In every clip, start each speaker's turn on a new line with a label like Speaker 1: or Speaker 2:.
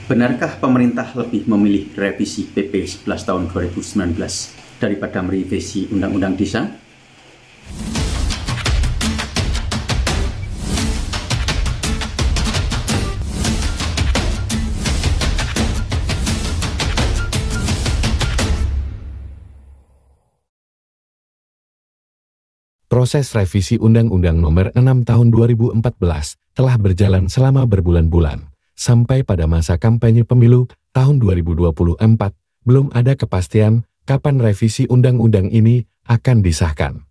Speaker 1: Benarkah pemerintah lebih memilih revisi PP 11 tahun 2019 daripada merevisi Undang-Undang Desa?
Speaker 2: Proses revisi Undang-Undang Nomor 6 Tahun 2014 telah berjalan selama berbulan-bulan. Sampai pada masa kampanye pemilu tahun 2024, belum ada kepastian kapan revisi undang-undang ini akan disahkan.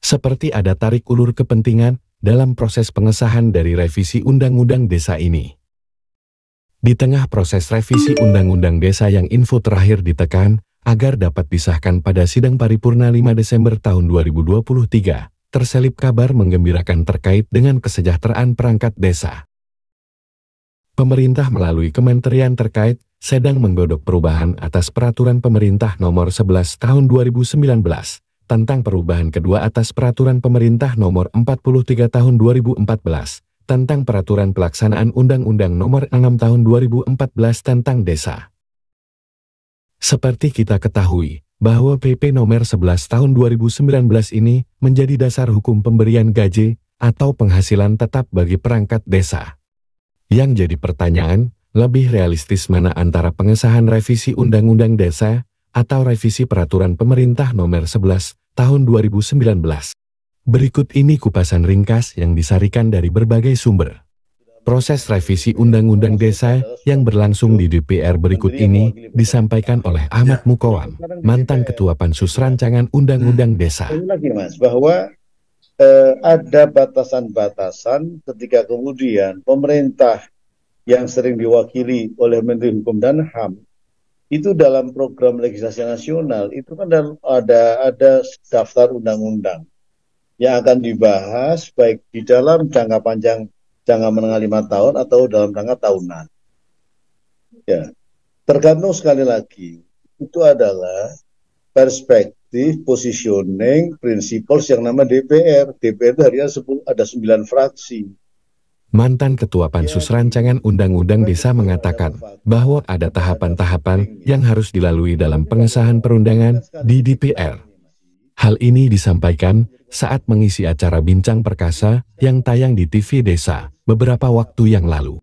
Speaker 2: Seperti ada tarik ulur kepentingan dalam proses pengesahan dari revisi Undang-Undang Desa ini. Di tengah proses revisi Undang-Undang Desa yang info terakhir ditekan, agar dapat disahkan pada sidang paripurna 5 Desember tahun 2023, terselip kabar menggembirakan terkait dengan kesejahteraan perangkat desa. Pemerintah melalui kementerian terkait sedang menggodok perubahan atas Peraturan Pemerintah Nomor 11 Tahun 2019 tentang perubahan kedua atas Peraturan Pemerintah Nomor 43 Tahun 2014 tentang Peraturan Pelaksanaan Undang-Undang Nomor 6 Tahun 2014 tentang Desa. Seperti kita ketahui, bahwa PP Nomor 11 Tahun 2019 ini menjadi dasar hukum pemberian gaji atau penghasilan tetap bagi perangkat desa. Yang jadi pertanyaan, lebih realistis mana antara pengesahan revisi Undang-Undang Desa atau revisi Peraturan Pemerintah Nomor 11 Tahun 2019? Berikut ini kupasan ringkas yang disarikan dari berbagai sumber. Proses revisi Undang-Undang Desa yang berlangsung di DPR berikut ini disampaikan oleh Ahmad Mukawam, mantan Ketua Pansus Rancangan Undang-Undang Desa.
Speaker 3: Ini lagi Mas, bahwa ada batasan-batasan ketika kemudian pemerintah yang sering diwakili oleh Menteri Hukum dan HAM itu dalam program legislasi nasional itu kan ada daftar undang-undang yang akan dibahas baik di dalam jangka panjang, jangka menengah 5 tahun atau dalam jangka tahunan. Ya, tergantung sekali lagi itu adalah perspektif, positioning, principles yang nama DPR. DPR itu harinya ada 9 fraksi.
Speaker 2: Mantan Ketua Pansus Rancangan Undang-Undang Desa mengatakan bahwa ada tahapan-tahapan yang harus dilalui dalam pengesahan perundangan di DPR. Hal ini disampaikan saat mengisi acara Bincang Perkasa yang tayang di TV Desa beberapa waktu yang lalu.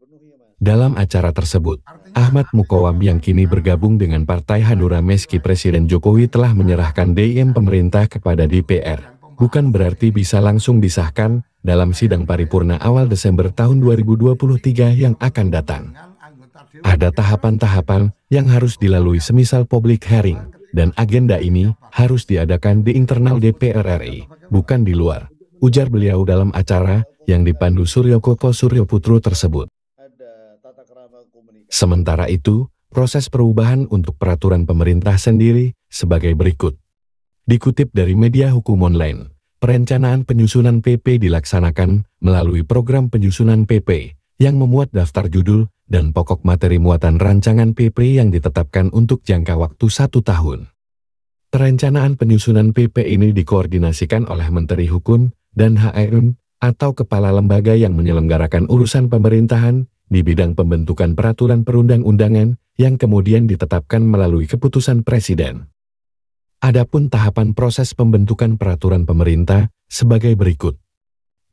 Speaker 2: Dalam acara tersebut, Ahmad Mukawam yang kini bergabung dengan Partai Hanura meski Presiden Jokowi telah menyerahkan DIM pemerintah kepada DPR, bukan berarti bisa langsung disahkan dalam sidang paripurna awal Desember tahun 2023 yang akan datang. Ada tahapan-tahapan yang harus dilalui semisal public hearing, dan agenda ini harus diadakan di internal DPR RI, bukan di luar, ujar beliau dalam acara yang dipandu Suryo Koco Suryo Putro tersebut. Sementara itu, proses perubahan untuk peraturan pemerintah sendiri sebagai berikut. Dikutip dari media hukum online, perencanaan penyusunan PP dilaksanakan melalui program penyusunan PP yang memuat daftar judul dan pokok materi muatan rancangan PP yang ditetapkan untuk jangka waktu 1 tahun. Perencanaan penyusunan PP ini dikoordinasikan oleh Menteri Hukum dan HM atau kepala lembaga yang menyelenggarakan urusan pemerintahan di bidang pembentukan peraturan perundang-undangan yang kemudian ditetapkan melalui keputusan Presiden. Adapun tahapan proses pembentukan peraturan pemerintah sebagai berikut.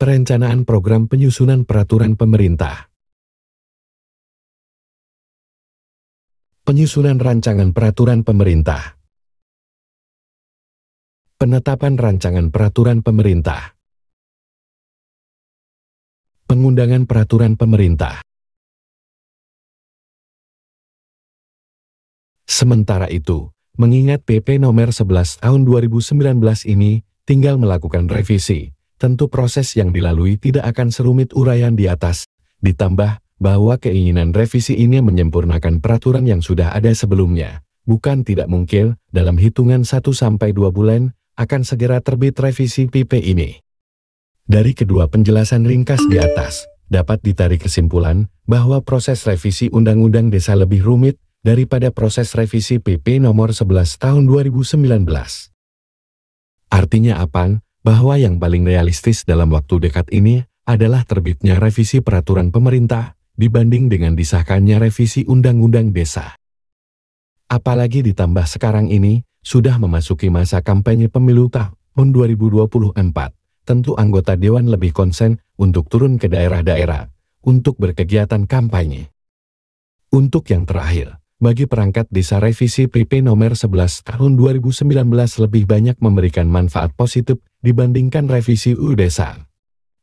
Speaker 2: Perencanaan program penyusunan peraturan pemerintah. Penyusunan rancangan peraturan pemerintah. Penetapan rancangan peraturan pemerintah. Pengundangan peraturan pemerintah. Sementara itu, mengingat PP Nomor 11 Tahun 2019 ini tinggal melakukan revisi, tentu proses yang dilalui tidak akan serumit uraian di atas, ditambah bahwa keinginan revisi ini menyempurnakan peraturan yang sudah ada sebelumnya. Bukan tidak mungkin, dalam hitungan 1-2 bulan, akan segera terbit revisi PP ini. Dari kedua penjelasan ringkas di atas, dapat ditarik kesimpulan bahwa proses revisi Undang-Undang Desa lebih rumit daripada proses revisi PP Nomor 11 Tahun 2019. Artinya apa? Bahwa yang paling realistis dalam waktu dekat ini adalah terbitnya revisi peraturan pemerintah dibanding dengan disahkannya revisi Undang-Undang Desa. Apalagi ditambah sekarang ini, sudah memasuki masa kampanye pemilu tahun 2024, tentu anggota Dewan lebih konsen untuk turun ke daerah-daerah, untuk berkegiatan kampanye. Untuk yang terakhir, bagi perangkat desa revisi PP nomor 11 tahun 2019 lebih banyak memberikan manfaat positif dibandingkan revisi UU Desa.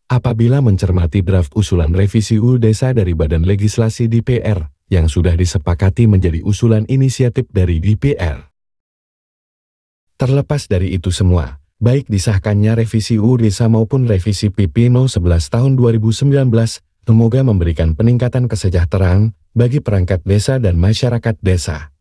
Speaker 2: Apabila mencermati draft usulan revisi UU Desa dari Badan Legislasi DPR, yang sudah disepakati menjadi usulan inisiatif dari DPR. Terlepas dari itu semua, baik disahkannya revisi UU Desa maupun revisi PP No 11 tahun 2019, semoga memberikan peningkatan kesejahteraan bagi perangkat desa dan masyarakat desa.